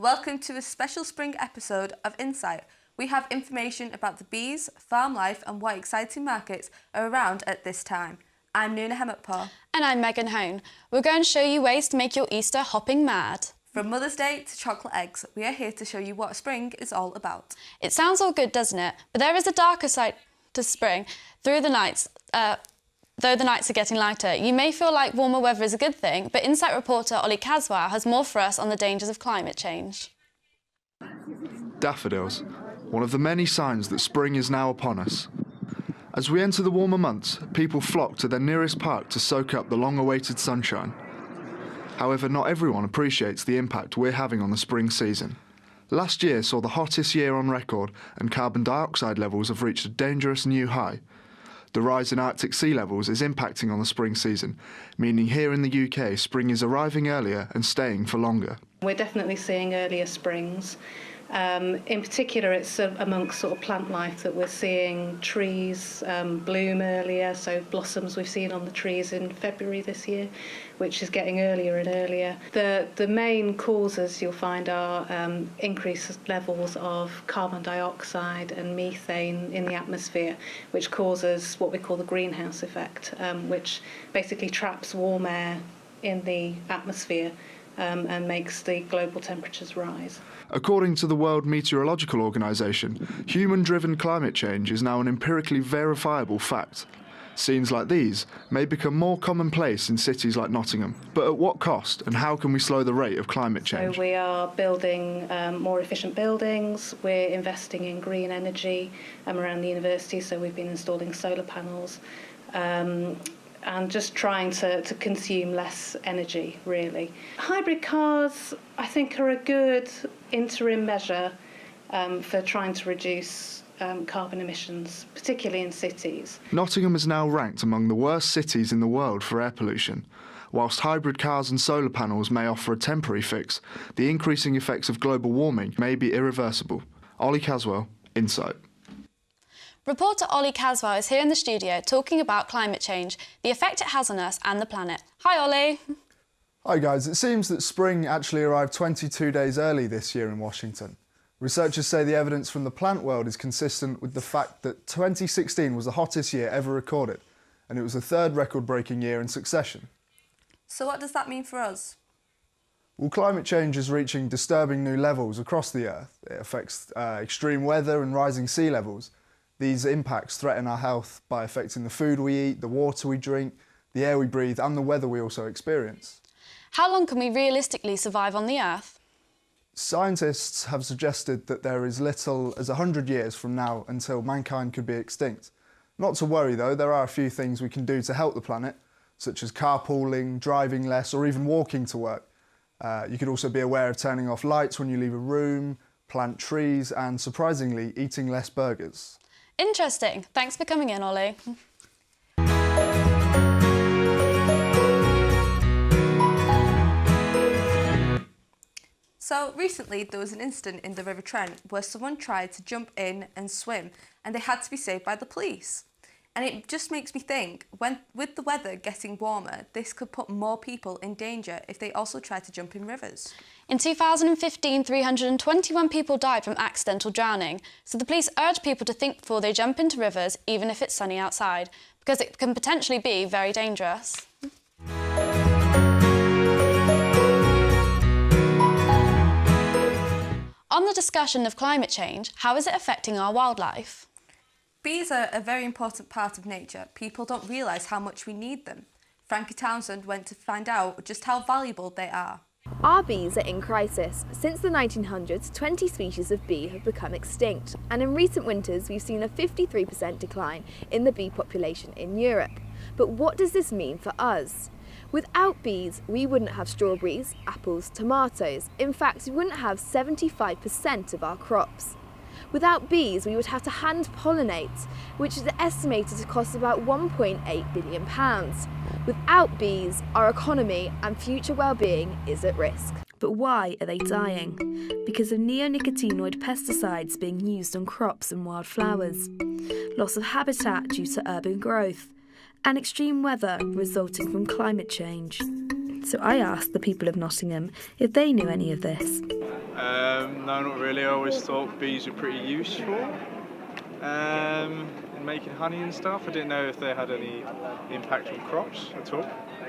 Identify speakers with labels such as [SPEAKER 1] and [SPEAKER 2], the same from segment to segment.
[SPEAKER 1] Welcome to a special spring episode of Insight. We have information about the bees, farm life and what exciting markets are around at this time. I'm Nuna Hemmockpaw.
[SPEAKER 2] And I'm Megan Hone. We're going to show you ways to make your Easter hopping mad.
[SPEAKER 1] From Mother's Day to chocolate eggs, we are here to show you what spring is all about.
[SPEAKER 2] It sounds all good, doesn't it? But there is a darker side to spring. Though the nights are getting lighter, you may feel like warmer weather is a good thing, but Insight reporter Ollie Caswell has more for us on the dangers of climate change.
[SPEAKER 3] Daffodils, one of the many signs that spring is now upon us. As we enter the warmer months, people flock to their nearest park to soak up the long-awaited sunshine. However, not everyone appreciates the impact we're having on the spring season. Last year saw the hottest year on record, and carbon dioxide levels have reached a dangerous new high. The rise in Arctic sea levels is impacting on the spring season, meaning here in the UK, spring is arriving earlier and staying for longer.
[SPEAKER 4] We're definitely seeing earlier springs. In particular, it's amongst sort of plant life that we're seeing trees bloom earlier, so blossoms we've seen on the trees in February this year, which is getting earlier and earlier. The main causes you'll find are increased levels of carbon dioxide and methane in the atmosphere, which causes what we call the greenhouse effect, which basically traps warm air in the atmosphere and makes the global temperatures rise.
[SPEAKER 3] According to the World Meteorological Organization, human-driven climate change is now an empirically verifiable fact. Scenes like these may become more commonplace in cities like Nottingham, but at what cost and how can we slow the rate of climate change?
[SPEAKER 4] So we are building more efficient buildings, we're investing in green energy around the university, so we've been installing solar panels, and just trying to consume less energy, really. Hybrid cars, I think, are a good interim measure for trying to reduce carbon emissions, particularly in cities.
[SPEAKER 3] Nottingham is now ranked among the worst cities in the world for air pollution. Whilst hybrid cars and solar panels may offer a temporary fix, the increasing effects of global warming may be irreversible. Ollie Caswell, Insight.
[SPEAKER 2] Reporter Ollie Caswell is here in the studio talking about climate change, the effect it has on us and the planet. Hi, Ollie.
[SPEAKER 5] Hi guys, it seems that spring actually arrived 22 days early this year in Washington. Researchers say the evidence from the plant world is consistent with the fact that 2016 was the hottest year ever recorded, and it was the third record-breaking year in succession.
[SPEAKER 1] So what does that mean for us?
[SPEAKER 5] Well, climate change is reaching disturbing new levels across the Earth. It affects extreme weather and rising sea levels. These impacts threaten our health by affecting the food we eat, the water we drink, the air we breathe and the weather we also experience.
[SPEAKER 2] How long can we realistically survive on the Earth?
[SPEAKER 5] Scientists have suggested that there is little as 100 years from now until mankind could be extinct. Not to worry though, there are a few things we can do to help the planet, such as carpooling, driving less or even walking to work. You could also be aware of turning off lights when you leave a room, plant trees and, surprisingly, eating less burgers.
[SPEAKER 2] Interesting. Thanks for coming in, Ollie.
[SPEAKER 1] So recently there was an incident in the River Trent where someone tried to jump in and swim and they had to be saved by the police. And it just makes me think, with the weather getting warmer, this could put more people in danger if they also try to jump in rivers.
[SPEAKER 2] In 2015, 321 people died from accidental drowning, so the police urge people to think before they jump into rivers, even if it's sunny outside, because it can potentially be very dangerous. On the discussion of climate change, how is it affecting our wildlife?
[SPEAKER 1] Bees are a very important part of nature. People don't realise how much we need them. Frankie Townsend went to find out just how valuable they are.
[SPEAKER 6] Our bees are in crisis. Since the 1900s, 20 species of bee have become extinct, and in recent winters we've seen a 53% decline in the bee population in Europe. But what does this mean for us? Without bees, we wouldn't have strawberries, apples, tomatoes. In fact, we wouldn't have 75% of our crops. Without bees, we would have to hand-pollinate, which is estimated to cost about £1.8 billion. Without bees, our economy and future well-being is at risk.
[SPEAKER 7] But why are they dying? Because of neonicotinoid pesticides being used on crops and wildflowers, loss of habitat due to urban growth, and extreme weather resulting from climate change. so I asked the people of Nottingham if they knew any of this.
[SPEAKER 8] No, not really. I always thought bees were pretty useful in making honey and stuff. I didn't know if they had any impact on crops at all.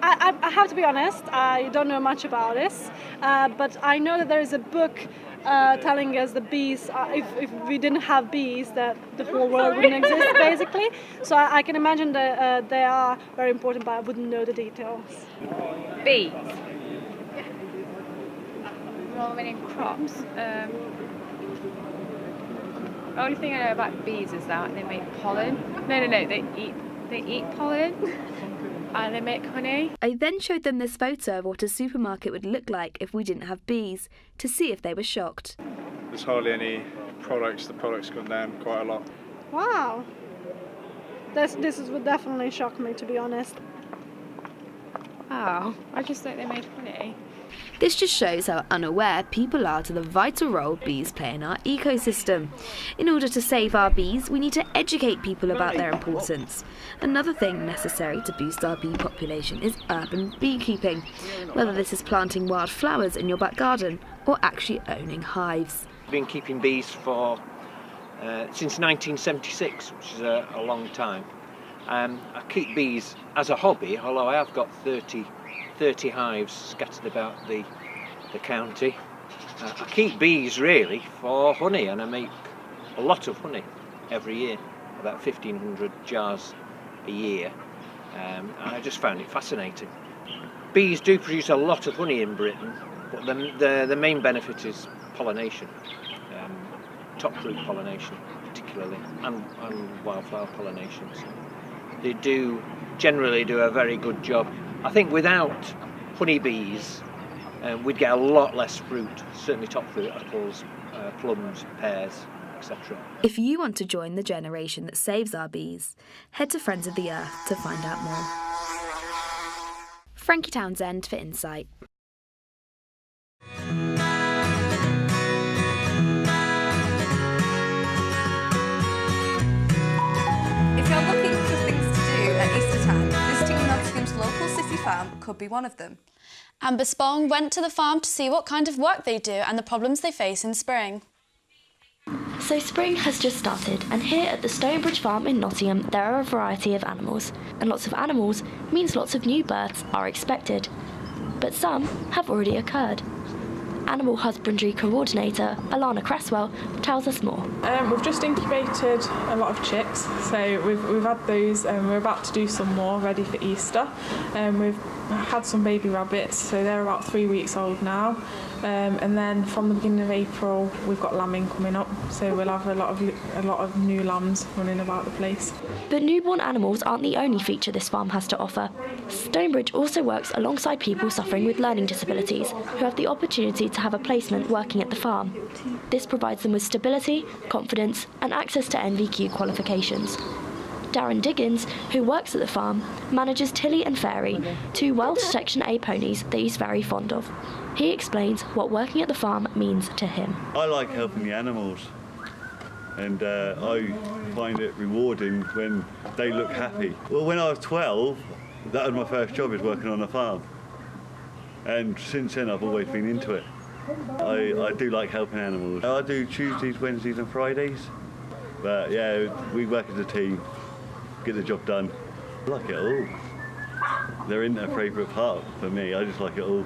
[SPEAKER 9] I have to be honest, I don't know much about this, but I know that there is a book telling us the bees, if we didn't have bees, that the whole world wouldn't exist, basically. So I can imagine that they are very important, but I wouldn't know the details.
[SPEAKER 10] Bees? More than in crops. The only thing I know about bees is that they make pollen. No, they eat pollen. And they make honey.
[SPEAKER 7] I then showed them this photo of what a supermarket would look like if we didn't have bees, to see if they were shocked.
[SPEAKER 8] There's hardly any products. The products gone down quite a lot.
[SPEAKER 9] Wow. This would definitely shock me, to be honest.
[SPEAKER 10] Oh, I just thought they made honey.
[SPEAKER 7] This just shows how unaware people are to the vital role bees play in our ecosystem. In order to save our bees, we need to educate people about their importance. Another thing necessary to boost our bee population is urban beekeeping, whether this is planting wild flowers in your back garden or actually owning hives.
[SPEAKER 11] I've been keeping bees for since 1976, which is a long time. I keep bees as a hobby, although I have got 30 hives scattered about the county. I keep bees really for honey, and I make a lot of honey every year, about 1,500 jars a year, and I just found it fascinating. Bees do produce a lot of honey in Britain, but the main benefit is pollination, top fruit pollination particularly, and wildflower pollinations. They do generally do a very good job. I think without honeybees, we'd get a lot less fruit, certainly top fruit, apples, plums, pears, etc.
[SPEAKER 7] If you want to join the generation that saves our bees, head to Friends of the Earth to find out more. Frankie Townsend for Insight.
[SPEAKER 1] If you're looking for things to do at Easter time, visiting Nottingham's local city farm could be one of them.
[SPEAKER 2] Amber Spong went to the farm to see what kind of work they do and the problems they face in spring.
[SPEAKER 12] So spring has just started, and here at the Stonebridge farm in Nottingham there are a variety of animals, and lots of animals means lots of new births are expected, but some have already occurred. Animal Husbandry Coordinator Alana Cresswell tells us more.
[SPEAKER 13] We've just incubated a lot of chicks, so we've had those, and we're about to do some more ready for Easter. We've had some baby rabbits, so they're about 3 weeks old now, and then from the beginning of April we've got lambing coming up, so we'll have a lot of new lambs running about the place.
[SPEAKER 12] But newborn animals aren't the only feature this farm has to offer. Stonebridge also works alongside people suffering with learning disabilities who have the opportunity to have a placement working at the farm. This provides them with stability, confidence and access to NVQ qualifications. Darren Diggins, who works at the farm, manages Tilly and Fairy, two Welsh Section A ponies that he's very fond of. He explains what working at the farm means to him.
[SPEAKER 14] I like helping the animals, and I find it rewarding when they look happy. Well, when I was 12, that was my first job, is working on a farm. And since then I've always been into it. I do like helping animals. I do Tuesdays, Wednesdays and Fridays. But yeah, we work as a team, get the job done. I like it all. They're in a favourite part for me, I just like it all.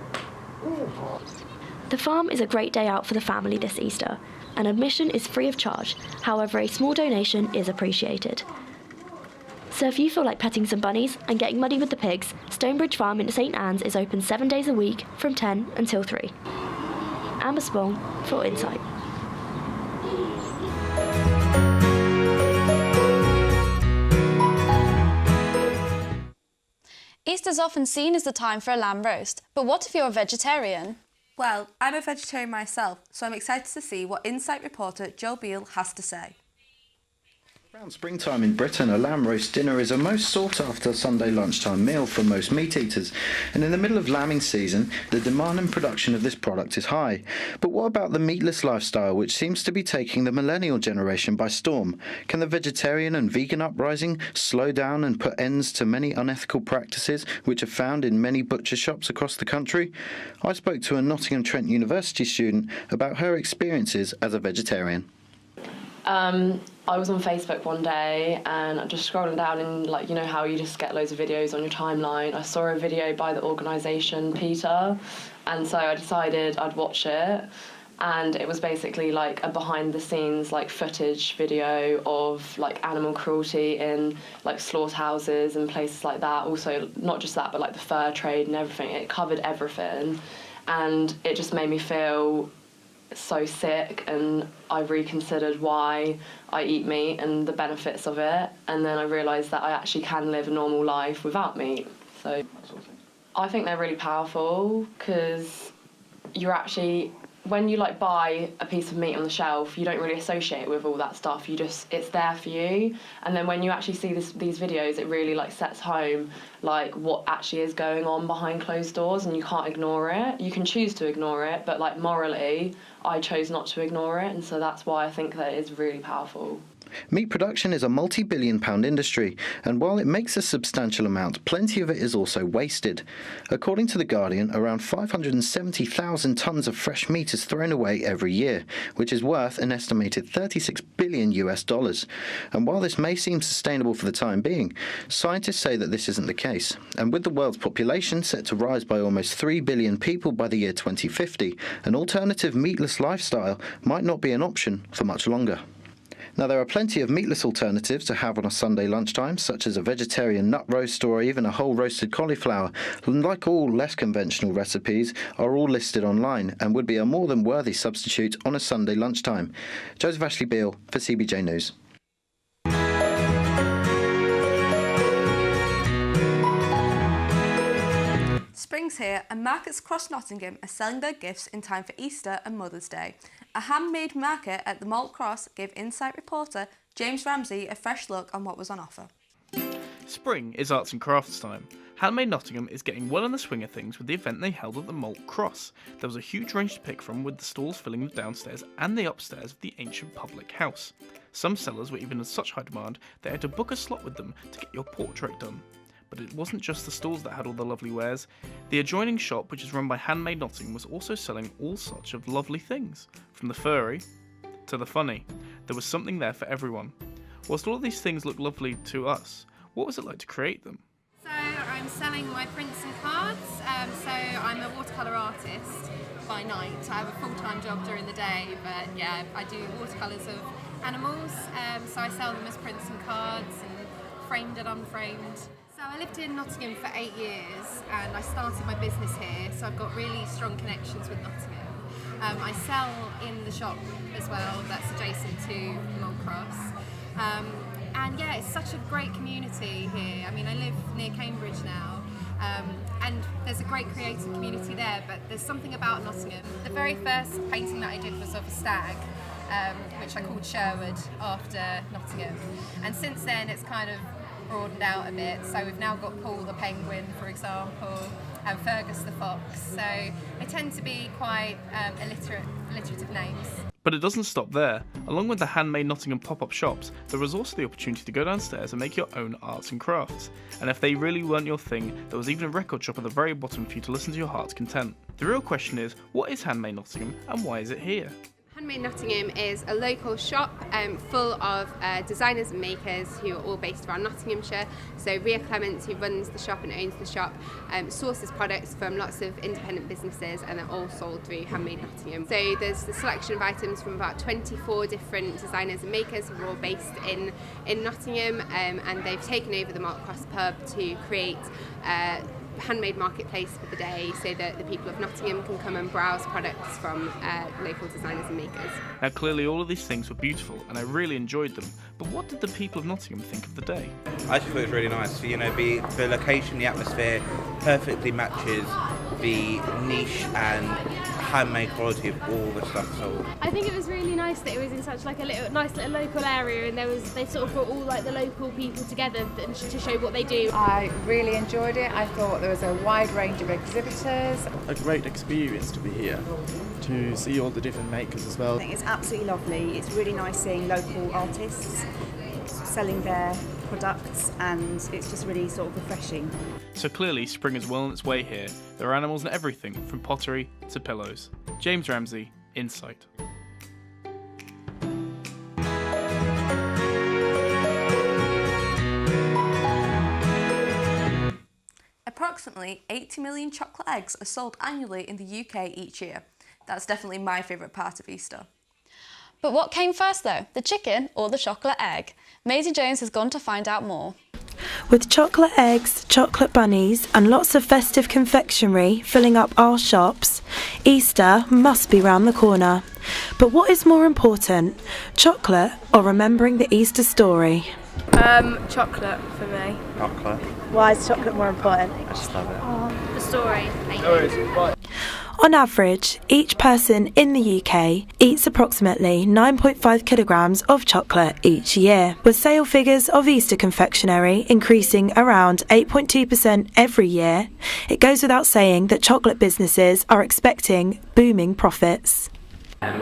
[SPEAKER 12] The farm is a great day out for the family this Easter, and admission is free of charge. However, a small donation is appreciated. So if you feel like petting some bunnies and getting muddy with the pigs, Stonebridge Farm in St Anne's is open 7 days a week from 10 until 3. Amber Spong for Insight.
[SPEAKER 2] Easter's often seen as the time for a lamb roast, but what if you're a vegetarian?
[SPEAKER 1] Well, I'm a vegetarian myself, so I'm excited to see what Insight reporter Joe Beale has to say.
[SPEAKER 15] Around springtime in Britain, a lamb roast dinner is a most sought-after Sunday lunchtime meal for most meat eaters, and in the middle of lambing season, the demand and production of this product is high. But what about the meatless lifestyle, which seems to be taking the millennial generation by storm? Can the vegetarian and vegan uprising slow down and put ends to many unethical practices which are found in many butcher shops across the country? I spoke to a Nottingham Trent University student about her experiences as a vegetarian.
[SPEAKER 16] I was on Facebook one day and I'm just scrolling down and, like, you know how you just get loads of videos on your timeline. I saw a video by the organisation PETA, and so I decided I'd watch it, and it was basically like a behind the scenes like footage video of like animal cruelty in like slaughterhouses and places like that. Also not just that, but like the fur trade and everything. It covered everything, and it just made me feel so sick, and I reconsidered why I eat meat and the benefits of it, and then I realised that I actually can live a normal life without meat. So I think they're really powerful, because you're actually, when you like buy a piece of meat on the shelf, you don't really associate it with all that stuff. You just, it's there for you. And then when you actually see these videos, it really like sets home like what actually is going on behind closed doors, and you can't ignore it. You can choose to ignore it, but like morally, I chose not to ignore it, and so that's why I think that it is really powerful.
[SPEAKER 15] Meat production is a multi-billion-pound industry, and while it makes a substantial amount, plenty of it is also wasted. According to The Guardian, around 570,000 tonnes of fresh meat is thrown away every year, which is worth an estimated $36 billion. And while this may seem sustainable for the time being, scientists say that this isn't the case. And with the world's population set to rise by almost 3 billion people by the year 2050, an alternative meatless lifestyle might not be an option for much longer. Now, there are plenty of meatless alternatives to have on a Sunday lunchtime, such as a vegetarian nut roast or even a whole roasted cauliflower. And like all less conventional recipes, are all listed online and would be a more than worthy substitute on a Sunday lunchtime. Joseph Ashley Beale for CBJ News.
[SPEAKER 1] Spring's here, and markets across Nottingham are selling their gifts in time for Easter and Mother's Day. A handmade market at the Malt Cross gave Insight reporter James Ramsey a fresh look on what was on offer.
[SPEAKER 17] Spring is arts and crafts time. Handmade Nottingham is getting well in the swing of things with the event they held at the Malt Cross. There was a huge range to pick from, with the stalls filling the downstairs and the upstairs of the ancient public house. Some sellers were even in such high demand they had to book a slot with them to get your portrait done. But it wasn't just the stalls that had all the lovely wares. The adjoining shop, which is run by Handmade Nottingham, was also selling all sorts of lovely things. From the furry to the funny, there was something there for everyone. Whilst all of these things look lovely to us, what was it like to create them?
[SPEAKER 18] So I'm selling my prints and cards. So I'm a watercolour artist by night. I have a full-time job during the day, but yeah, I do watercolours of animals. So I sell them as prints and cards, and framed and unframed. So I lived in Nottingham for 8 years, and I started my business here, so I've got really strong connections with Nottingham. I sell in the shop as well, that's adjacent to Malt Cross. And yeah, it's such a great community here. I mean, I live near Cambridge now, and there's a great creative community there, but there's something about Nottingham. The very first painting that I did was of a stag, which I called Sherwood after Nottingham. And since then, it's kind of broadened out a bit, so we've now got Paul the penguin, for example, and Fergus the fox, so they tend to be quite alliterative names.
[SPEAKER 17] But it doesn't stop there. Along with the Handmade Nottingham pop-up shops, there was also the opportunity to go downstairs and make your own arts and crafts. And if they really weren't your thing, there was even a record shop at the very bottom for you to listen to your heart's content. The real question is, what is Handmade Nottingham and why is it here?
[SPEAKER 19] Handmade Nottingham is a local shop full of designers and makers who are all based around Nottinghamshire. So Ria Clements, who runs the shop and owns the shop, sources products from lots of independent businesses, and they're all sold through Handmade Nottingham. So there's the selection of items from about 24 different designers and makers who are all based in Nottingham, and they've taken over the Malt Cross pub to create handmade marketplace for the day, so that the people of Nottingham can come and browse products from local designers and makers.
[SPEAKER 17] Now clearly all of these things were beautiful and I really enjoyed them, but what did the people of Nottingham think of the day?
[SPEAKER 20] I just thought it was really nice. You know, the location, the atmosphere perfectly matches the niche and handmade quality of all the stuff sold.
[SPEAKER 21] I think it was really nice that it was in such like a nice little local area, and they sort of brought all like the local people together to show what they do.
[SPEAKER 22] I really enjoyed it. I thought there was a wide range of exhibitors.
[SPEAKER 23] A great experience to be here, to see all the different makers as well.
[SPEAKER 24] I think it's absolutely lovely. It's really nice seeing local artists selling their products, and it's just really sort of refreshing.
[SPEAKER 17] So clearly spring is well on its way here. There are animals in everything from pottery to pillows. James Ramsey, Insight.
[SPEAKER 1] Approximately 80 million chocolate eggs are sold annually in the UK each year. That's definitely my favourite part of Easter.
[SPEAKER 2] But what came first though, the chicken or the chocolate egg? Maisie Jones has gone to find out more.
[SPEAKER 25] With chocolate eggs, chocolate bunnies and lots of festive confectionery filling up our shops, Easter must be round the corner. But what is more important, chocolate or remembering the Easter story?
[SPEAKER 26] Chocolate for me.
[SPEAKER 20] Chocolate.
[SPEAKER 26] Why is chocolate more important?
[SPEAKER 20] I just love it.
[SPEAKER 26] The story.
[SPEAKER 25] On average, each person in the UK eats approximately 9.5 kilograms of chocolate each year, with sale figures of Easter confectionery increasing around 8.2% every year. It goes without saying that chocolate businesses are expecting booming profits.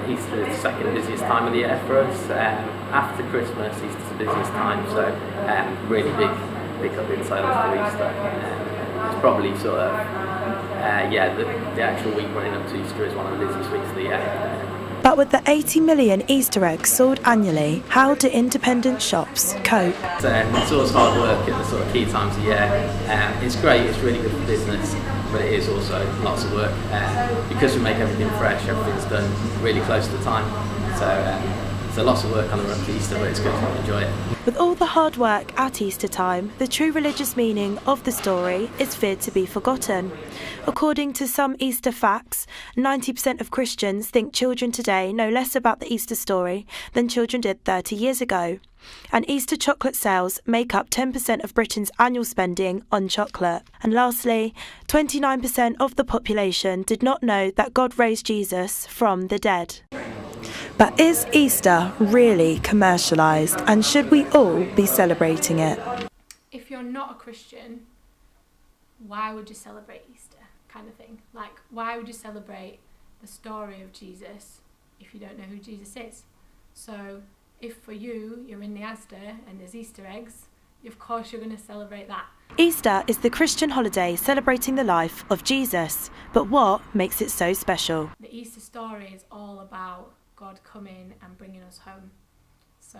[SPEAKER 27] Easter is the second busiest time of the year for us. After Christmas, Easter's the busiest time, so really big up in sales for Easter. It's probably sort of the actual week running up to Easter is one of the busiest weeks of the year.
[SPEAKER 25] But with the 80 million Easter eggs sold annually, how do independent shops cope?
[SPEAKER 27] It's always hard work at the sort of key times of year. It's great, it's really good for business, but it is also lots of work. Because we make everything fresh, everything's done really close to the time. So lots of work on the run to Easter, but it's good, I enjoy it.
[SPEAKER 25] With all the hard work at Easter time, the true religious meaning of the story is feared to be forgotten. According to some Easter facts, 90% of Christians think children today know less about the Easter story than children did 30 years ago. And Easter chocolate sales make up 10% of Britain's annual spending on chocolate. And lastly, 29% of the population did not know that God raised Jesus from the dead. But is Easter really commercialised, and should we all be celebrating it?
[SPEAKER 28] If you're not a Christian, why would you celebrate Easter, kind of thing? Like, why would you celebrate the story of Jesus if you don't know who Jesus is? So if for you, you're in the Asda and there's Easter eggs, of course you're going to celebrate that.
[SPEAKER 25] Easter is the Christian holiday celebrating the life of Jesus. But what makes it so special?
[SPEAKER 28] The Easter story is all about God coming and bringing us home. So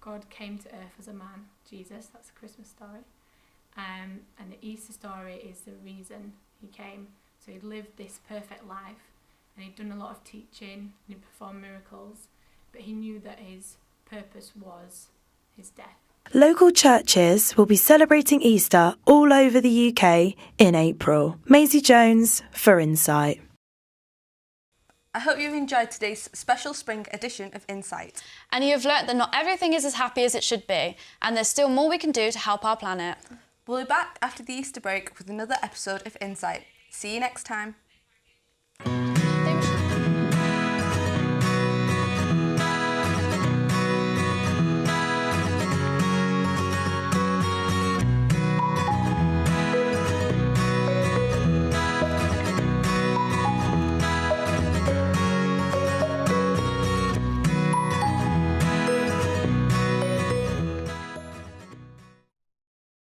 [SPEAKER 28] God came to earth as a man, Jesus, that's the Christmas story. And the Easter story is the reason he came. So he'd lived this perfect life and he'd done a lot of teaching and he'd performed miracles, but he knew that his purpose was his death.
[SPEAKER 25] Local churches will be celebrating Easter all over the UK in April. Maisie Jones for Insight.
[SPEAKER 1] I hope you've enjoyed today's special spring edition of Insight.
[SPEAKER 2] And you have learnt that not everything is as happy as it should be, and there's still more we can do to help our planet.
[SPEAKER 1] We'll be back after the Easter break with another episode of Insight. See you next time.